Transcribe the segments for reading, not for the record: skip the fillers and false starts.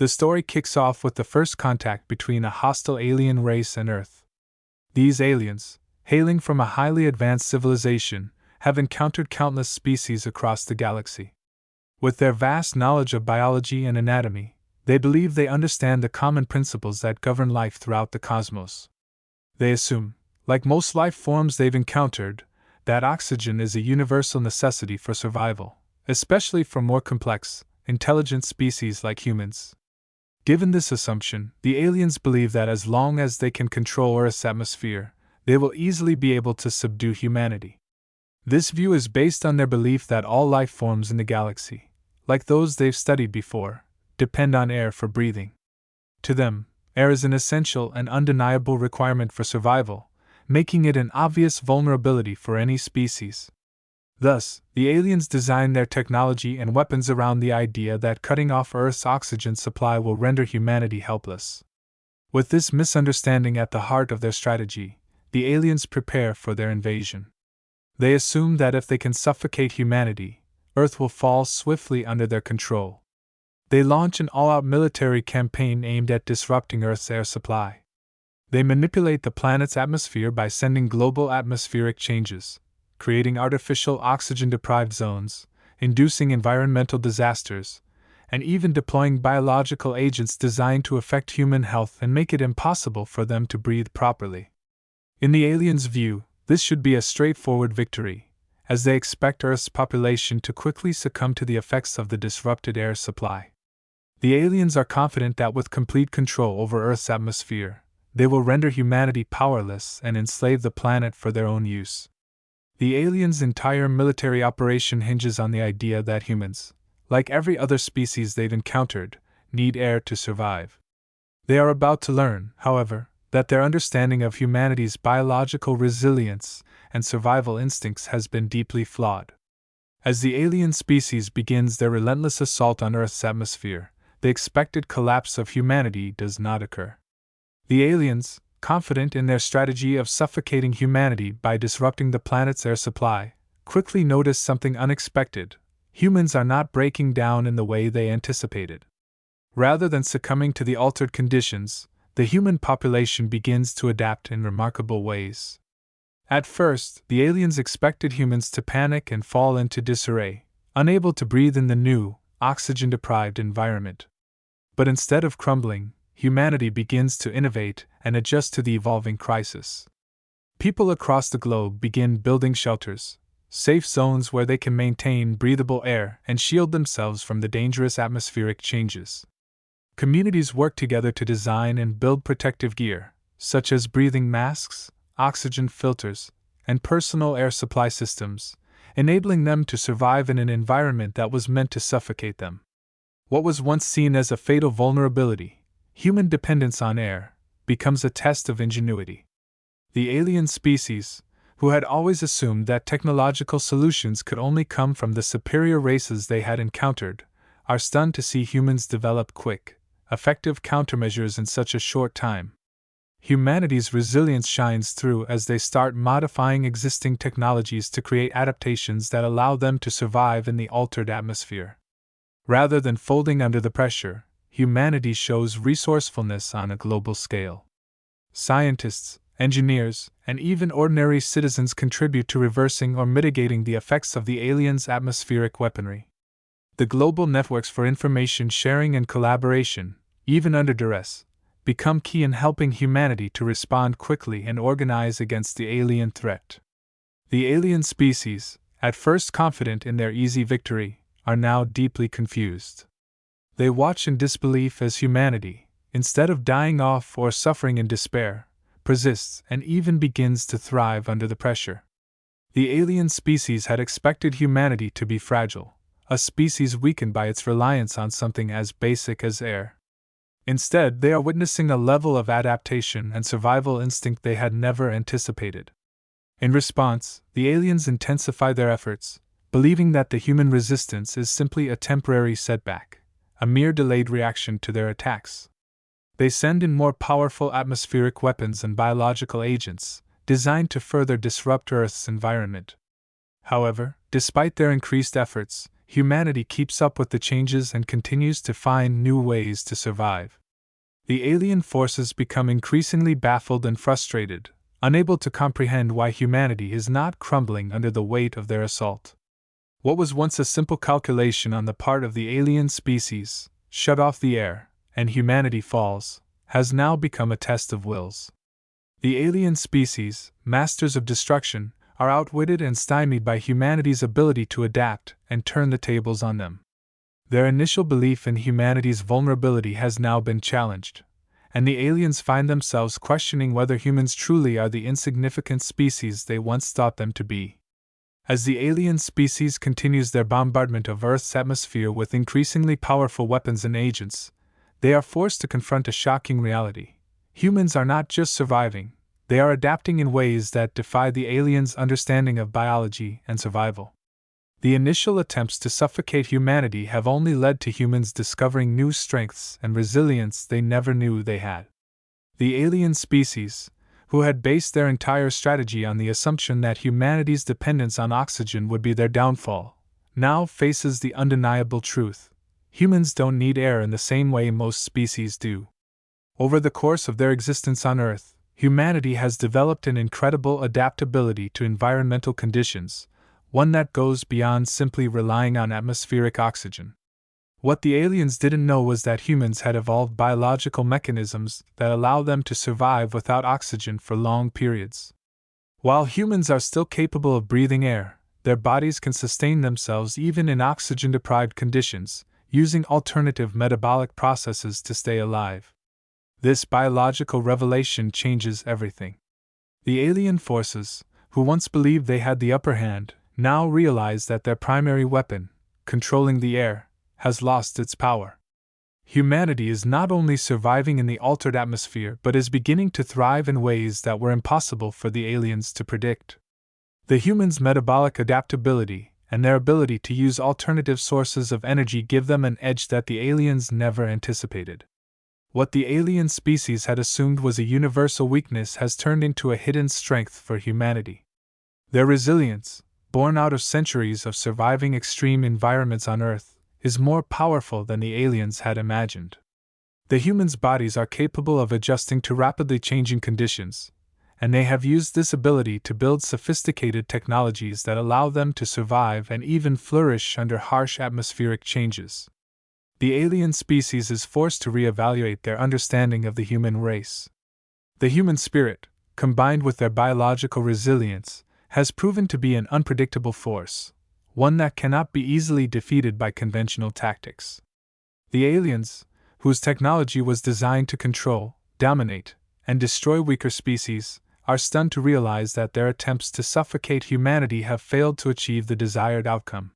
The story kicks off with the first contact between a hostile alien race and Earth. These aliens, hailing from a highly advanced civilization, have encountered countless species across the galaxy. With their vast knowledge of biology and anatomy, they believe they understand the common principles that govern life throughout the cosmos. They assume, like most life forms they've encountered, that oxygen is a universal necessity for survival, especially for more complex, intelligent species like humans. Given this assumption, the aliens believe that as long as they can control Earth's atmosphere, they will easily be able to subdue humanity. This view is based on their belief that all life forms in the galaxy, like those they've studied before, depend on air for breathing. To them, air is an essential and undeniable requirement for survival, making it an obvious vulnerability for any species. Thus, the aliens design their technology and weapons around the idea that cutting off Earth's oxygen supply will render humanity helpless. With this misunderstanding at the heart of their strategy, the aliens prepare for their invasion. They assume that if they can suffocate humanity, Earth will fall swiftly under their control. They launch an all-out military campaign aimed at disrupting Earth's air supply. They manipulate the planet's atmosphere by sending global atmospheric changes, creating artificial oxygen-deprived zones, inducing environmental disasters, and even deploying biological agents designed to affect human health and make it impossible for them to breathe properly. In the aliens' view, this should be a straightforward victory, as they expect Earth's population to quickly succumb to the effects of the disrupted air supply. The aliens are confident that with complete control over Earth's atmosphere, they will render humanity powerless and enslave the planet for their own use. The aliens' entire military operation hinges on the idea that humans, like every other species they've encountered, need air to survive. They are about to learn, however, that their understanding of humanity's biological resilience and survival instincts has been deeply flawed. As the alien species begins their relentless assault on Earth's atmosphere, the expected collapse of humanity does not occur. The aliens, confident in their strategy of suffocating humanity by disrupting the planet's air supply, quickly notice something unexpected. Humans are not breaking down in the way they anticipated. Rather than succumbing to the altered conditions, the human population begins to adapt in remarkable ways. At first, the aliens expected humans to panic and fall into disarray, unable to breathe in the new, oxygen-deprived environment. But instead of crumbling, humanity begins to innovate and adjust to the evolving crisis. People across the globe begin building shelters, safe zones where they can maintain breathable air and shield themselves from the dangerous atmospheric changes. Communities work together to design and build protective gear, such as breathing masks, oxygen filters, and personal air supply systems, enabling them to survive in an environment that was meant to suffocate them. What was once seen as a fatal vulnerability, human dependence on air, becomes a test of ingenuity. The alien species, who had always assumed that technological solutions could only come from the superior races they had encountered, are stunned to see humans develop quick, effective countermeasures in such a short time. Humanity's resilience shines through as they start modifying existing technologies to create adaptations that allow them to survive in the altered atmosphere. Rather than folding under the pressure, humanity shows resourcefulness on a global scale. Scientists, engineers, and even ordinary citizens contribute to reversing or mitigating the effects of the aliens' atmospheric weaponry. The global networks for information sharing and collaboration, even under duress, become key in helping humanity to respond quickly and organize against the alien threat. The alien species, at first confident in their easy victory, are now deeply confused. They watch in disbelief as humanity, instead of dying off or suffering in despair, persists and even begins to thrive under the pressure. The alien species had expected humanity to be fragile, a species weakened by its reliance on something as basic as air. Instead, they are witnessing a level of adaptation and survival instinct they had never anticipated. In response, the aliens intensify their efforts, believing that the human resistance is simply a temporary setback, a mere delayed reaction to their attacks. They send in more powerful atmospheric weapons and biological agents, designed to further disrupt Earth's environment. However, despite their increased efforts, humanity keeps up with the changes and continues to find new ways to survive. The alien forces become increasingly baffled and frustrated, unable to comprehend why humanity is not crumbling under the weight of their assault. What was once a simple calculation on the part of the alien species, shut off the air, and humanity falls, has now become a test of wills. The alien species, masters of destruction, are outwitted and stymied by humanity's ability to adapt and turn the tables on them. Their initial belief in humanity's vulnerability has now been challenged, and the aliens find themselves questioning whether humans truly are the insignificant species they once thought them to be. As the alien species continues their bombardment of Earth's atmosphere with increasingly powerful weapons and agents, they are forced to confront a shocking reality. Humans are not just surviving, they are adapting in ways that defy the aliens' understanding of biology and survival. The initial attempts to suffocate humanity have only led to humans discovering new strengths and resilience they never knew they had. The alien species, who had based their entire strategy on the assumption that humanity's dependence on oxygen would be their downfall, now faces the undeniable truth: humans don't need air in the same way most species do. Over the course of their existence on Earth, humanity has developed an incredible adaptability to environmental conditions, one that goes beyond simply relying on atmospheric oxygen. What the aliens didn't know was that humans had evolved biological mechanisms that allow them to survive without oxygen for long periods. While humans are still capable of breathing air, their bodies can sustain themselves even in oxygen-deprived conditions, using alternative metabolic processes to stay alive. This biological revelation changes everything. The alien forces, who once believed they had the upper hand, now realize that their primary weapon, controlling the air, has lost its power. Humanity is not only surviving in the altered atmosphere but is beginning to thrive in ways that were impossible for the aliens to predict. The humans' metabolic adaptability and their ability to use alternative sources of energy give them an edge that the aliens never anticipated. What the alien species had assumed was a universal weakness has turned into a hidden strength for humanity. Their resilience, born out of centuries of surviving extreme environments on Earth, is more powerful than the aliens had imagined. The humans' bodies are capable of adjusting to rapidly changing conditions, and they have used this ability to build sophisticated technologies that allow them to survive and even flourish under harsh atmospheric changes. The alien species is forced to reevaluate their understanding of the human race. The human spirit, combined with their biological resilience, has proven to be an unpredictable force, one that cannot be easily defeated by conventional tactics. The aliens, whose technology was designed to control, dominate, and destroy weaker species, are stunned to realize that their attempts to suffocate humanity have failed to achieve the desired outcome.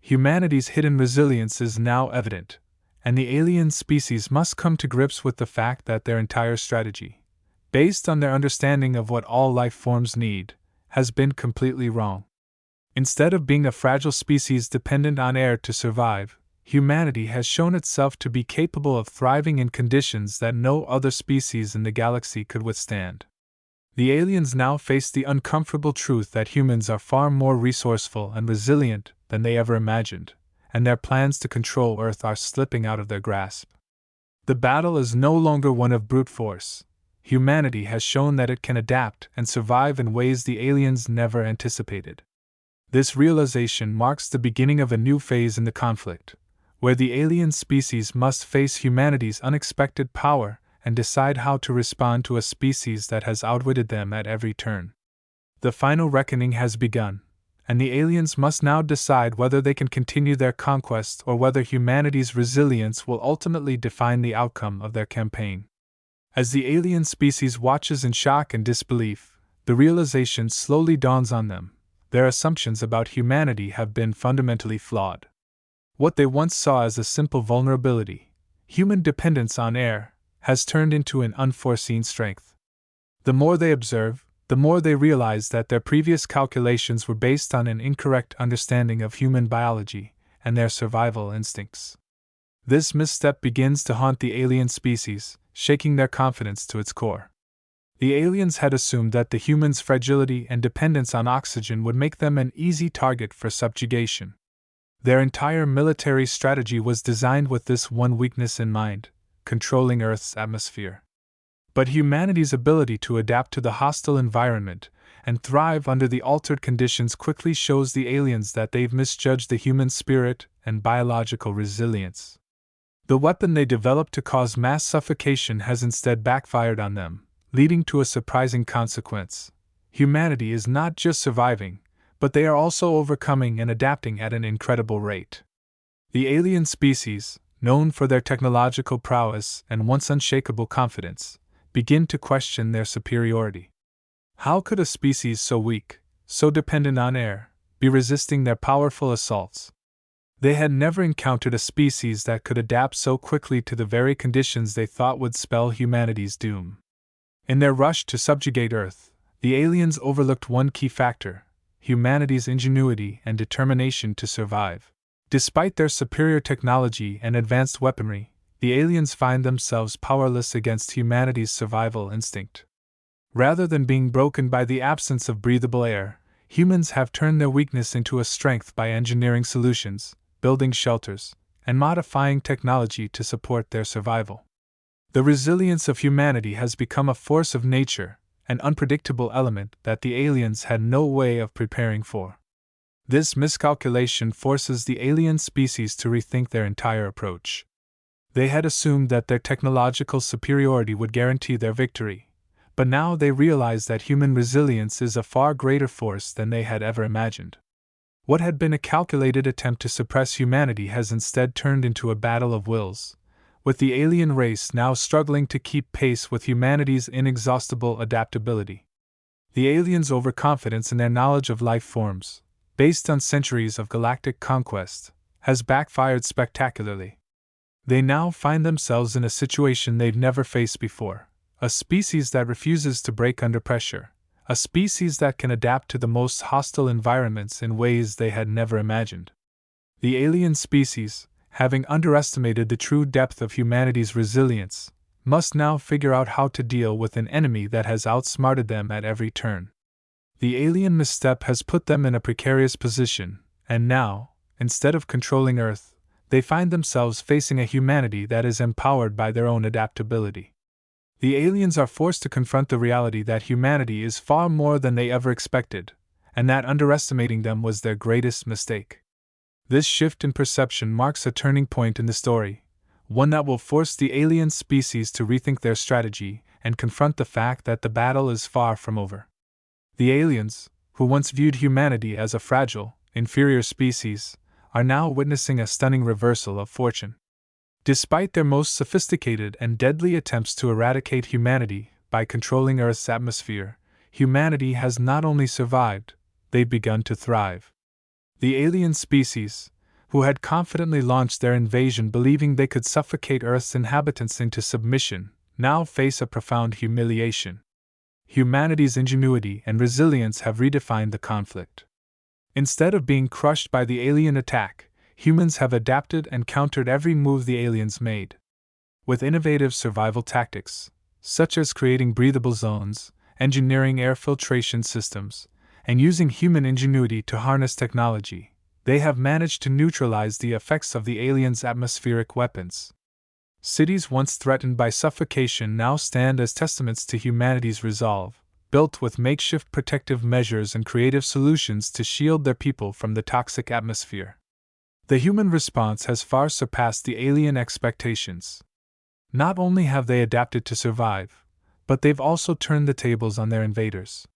Humanity's hidden resilience is now evident, and the alien species must come to grips with the fact that their entire strategy, based on their understanding of what all life forms need, has been completely wrong. Instead of being a fragile species dependent on air to survive, humanity has shown itself to be capable of thriving in conditions that no other species in the galaxy could withstand. The aliens now face the uncomfortable truth that humans are far more resourceful and resilient than they ever imagined, and their plans to control Earth are slipping out of their grasp. The battle is no longer one of brute force. Humanity has shown that it can adapt and survive in ways the aliens never anticipated. This realization marks the beginning of a new phase in the conflict, where the alien species must face humanity's unexpected power and decide how to respond to a species that has outwitted them at every turn. The final reckoning has begun, and the aliens must now decide whether they can continue their conquest or whether humanity's resilience will ultimately define the outcome of their campaign. As the alien species watches in shock and disbelief, the realization slowly dawns on them: their assumptions about humanity have been fundamentally flawed. What they once saw as a simple vulnerability, human dependence on air, has turned into an unforeseen strength. The more they observe, the more they realize that their previous calculations were based on an incorrect understanding of human biology and their survival instincts. This misstep begins to haunt the alien species, shaking their confidence to its core. The aliens had assumed that the humans' fragility and dependence on oxygen would make them an easy target for subjugation. Their entire military strategy was designed with this one weakness in mind: controlling Earth's atmosphere. But humanity's ability to adapt to the hostile environment and thrive under the altered conditions quickly shows the aliens that they've misjudged the human spirit and biological resilience. The weapon they developed to cause mass suffocation has instead backfired on them, leading to a surprising consequence. Humanity is not just surviving, but they are also overcoming and adapting at an incredible rate. The alien species, known for their technological prowess and once unshakable confidence, begin to question their superiority. How could a species so weak, so dependent on air, be resisting their powerful assaults? They had never encountered a species that could adapt so quickly to the very conditions they thought would spell humanity's doom. In their rush to subjugate Earth, the aliens overlooked one key factor: humanity's ingenuity and determination to survive. Despite their superior technology and advanced weaponry, the aliens find themselves powerless against humanity's survival instinct. Rather than being broken by the absence of breathable air, humans have turned their weakness into a strength by engineering solutions, building shelters, and modifying technology to support their survival. The resilience of humanity has become a force of nature, an unpredictable element that the aliens had no way of preparing for. This miscalculation forces the alien species to rethink their entire approach. They had assumed that their technological superiority would guarantee their victory, but now they realize that human resilience is a far greater force than they had ever imagined. What had been a calculated attempt to suppress humanity has instead turned into a battle of wills, with the alien race now struggling to keep pace with humanity's inexhaustible adaptability. The aliens' overconfidence in their knowledge of life forms, based on centuries of galactic conquest, has backfired spectacularly. They now find themselves in a situation they've never faced before: a species that refuses to break under pressure, a species that can adapt to the most hostile environments in ways they had never imagined. The alien species, having underestimated the true depth of humanity's resilience, must now figure out how to deal with an enemy that has outsmarted them at every turn. The alien misstep has put them in a precarious position, and now, instead of controlling Earth, they find themselves facing a humanity that is empowered by their own adaptability. The aliens are forced to confront the reality that humanity is far more than they ever expected, and that underestimating them was their greatest mistake. This shift in perception marks a turning point in the story, one that will force the alien species to rethink their strategy and confront the fact that the battle is far from over. The aliens, who once viewed humanity as a fragile, inferior species, are now witnessing a stunning reversal of fortune. Despite their most sophisticated and deadly attempts to eradicate humanity by controlling Earth's atmosphere, humanity has not only survived, they've begun to thrive. The alien species, who had confidently launched their invasion believing they could suffocate Earth's inhabitants into submission, now face a profound humiliation. Humanity's ingenuity and resilience have redefined the conflict. Instead of being crushed by the alien attack, humans have adapted and countered every move the aliens made. With innovative survival tactics, such as creating breathable zones, engineering air filtration systems, and using human ingenuity to harness technology, they have managed to neutralize the effects of the aliens' atmospheric weapons. Cities once threatened by suffocation now stand as testaments to humanity's resolve, built with makeshift protective measures and creative solutions to shield their people from the toxic atmosphere. The human response has far surpassed the alien expectations. Not only have they adapted to survive, but they've also turned the tables on their invaders.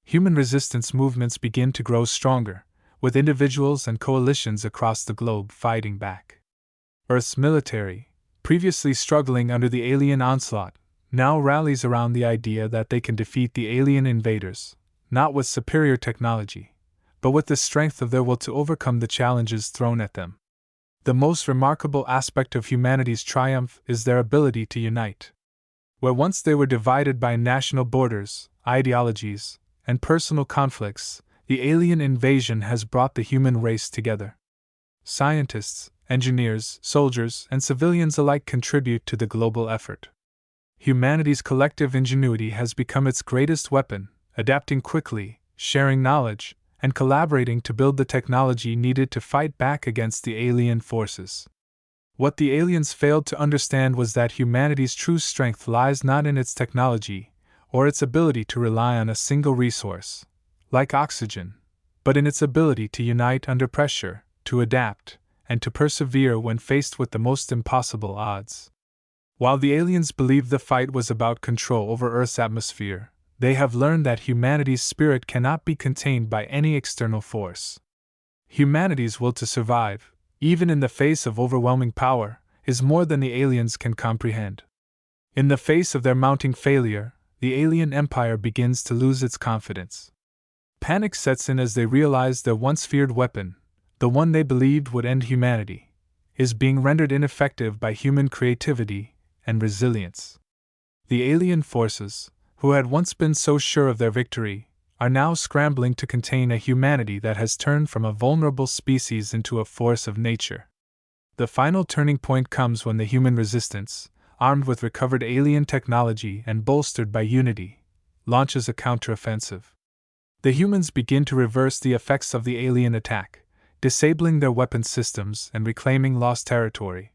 Human resistance movements begin to grow stronger, with individuals and coalitions across the globe fighting back. Earth's military, previously struggling under the alien onslaught, now rallies around the idea that they can defeat the alien invaders, not with superior technology, but with the strength of their will to overcome the challenges thrown at them. The most remarkable aspect of humanity's triumph is their ability to unite. Where once they were divided by national borders, ideologies, and personal conflicts, the alien invasion has brought the human race together. Scientists, engineers, soldiers, and civilians alike contribute to the global effort. Humanity's collective ingenuity has become its greatest weapon, adapting quickly, sharing knowledge, and collaborating to build the technology needed to fight back against the alien forces. What the aliens failed to understand was that humanity's true strength lies not in its technology, or its ability to rely on a single resource, like oxygen, but in its ability to unite under pressure, to adapt, and to persevere when faced with the most impossible odds. While the aliens believed the fight was about control over Earth's atmosphere, they have learned that humanity's spirit cannot be contained by any external force. Humanity's will to survive, even in the face of overwhelming power, is more than the aliens can comprehend. In the face of their mounting failure, the alien empire begins to lose its confidence. Panic sets in as they realize their once feared weapon, the one they believed would end humanity, is being rendered ineffective by human creativity and resilience. The alien forces, who had once been so sure of their victory, are now scrambling to contain a humanity that has turned from a vulnerable species into a force of nature. The final turning point comes when the human resistance, armed with recovered alien technology and bolstered by unity, launches a counteroffensive. The humans begin to reverse the effects of the alien attack, disabling their weapons systems and reclaiming lost territory.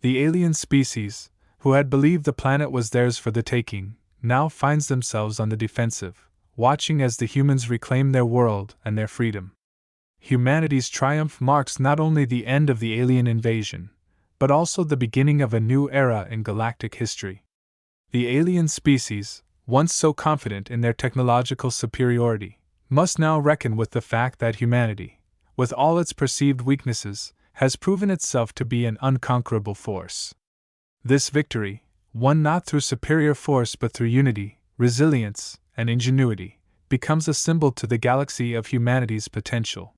The alien species, who had believed the planet was theirs for the taking, now finds themselves on the defensive, watching as the humans reclaim their world and their freedom. Humanity's triumph marks not only the end of the alien invasion, but also the beginning of a new era in galactic history. The alien species, once so confident in their technological superiority, must now reckon with the fact that humanity, with all its perceived weaknesses, has proven itself to be an unconquerable force. This victory, won not through superior force but through unity, resilience, and ingenuity, becomes a symbol to the galaxy of humanity's potential.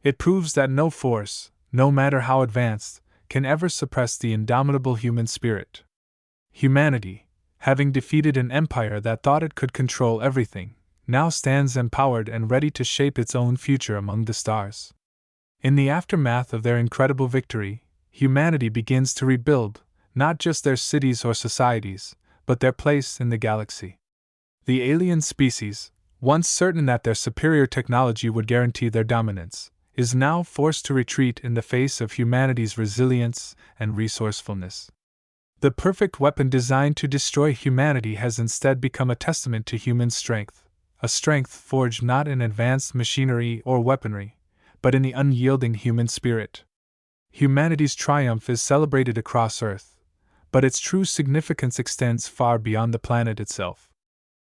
It proves that no force, no matter how advanced, can ever suppress the indomitable human spirit. Humanity, having defeated an empire that thought it could control everything, now stands empowered and ready to shape its own future among the stars. In the aftermath of their incredible victory, humanity begins to rebuild, not just their cities or societies, but their place in the galaxy. The alien species, once certain that their superior technology would guarantee their dominance, is now forced to retreat in the face of humanity's resilience and resourcefulness. The perfect weapon designed to destroy humanity has instead become a testament to human strength, a strength forged not in advanced machinery or weaponry, but in the unyielding human spirit. Humanity's triumph is celebrated across Earth, but its true significance extends far beyond the planet itself.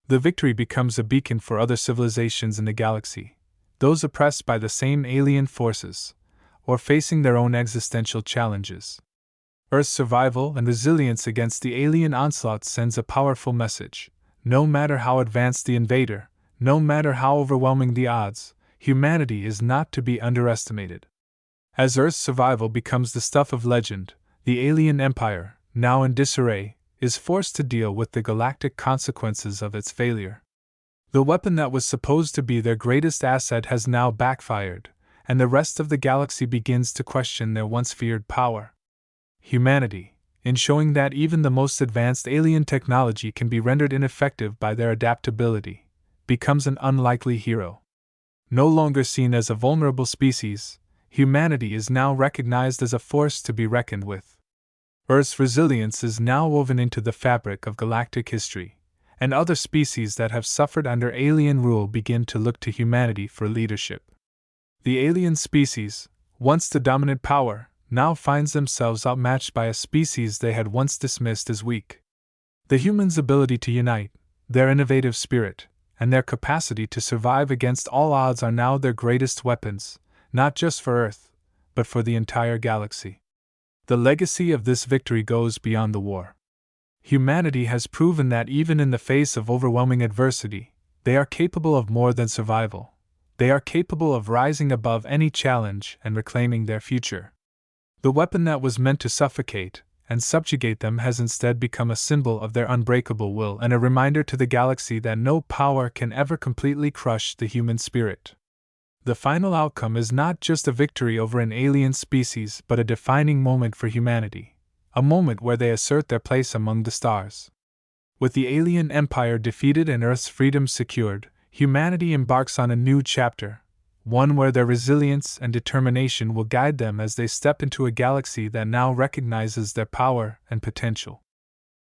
The victory becomes a beacon for other civilizations in the galaxy, those oppressed by the same alien forces, or facing their own existential challenges. Earth's survival and resilience against the alien onslaught sends a powerful message. No matter how advanced the invader, no matter how overwhelming the odds, humanity is not to be underestimated. As Earth's survival becomes the stuff of legend, the alien empire, now in disarray, is forced to deal with the galactic consequences of its failure. The weapon that was supposed to be their greatest asset has now backfired, and the rest of the galaxy begins to question their once feared power. Humanity, in showing that even the most advanced alien technology can be rendered ineffective by their adaptability, becomes an unlikely hero. No longer seen as a vulnerable species, humanity is now recognized as a force to be reckoned with. Earth's resilience is now woven into the fabric of galactic history, and other species that have suffered under alien rule begin to look to humanity for leadership. The alien species, once the dominant power, now finds themselves outmatched by a species they had once dismissed as weak. The humans' ability to unite, their innovative spirit, and their capacity to survive against all odds are now their greatest weapons, not just for Earth, but for the entire galaxy. The legacy of this victory goes beyond the war. Humanity has proven that even in the face of overwhelming adversity, they are capable of more than survival. They are capable of rising above any challenge and reclaiming their future. The weapon that was meant to suffocate and subjugate them has instead become a symbol of their unbreakable will and a reminder to the galaxy that no power can ever completely crush the human spirit. The final outcome is not just a victory over an alien species but a defining moment for humanity, a moment where they assert their place among the stars. With the alien empire defeated and Earth's freedom secured, humanity embarks on a new chapter, one where their resilience and determination will guide them as they step into a galaxy that now recognizes their power and potential.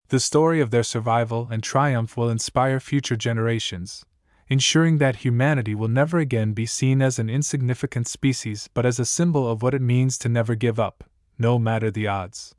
The story of their survival and triumph will inspire future generations, ensuring that humanity will never again be seen as an insignificant species but as a symbol of what it means to never give up, no matter the odds.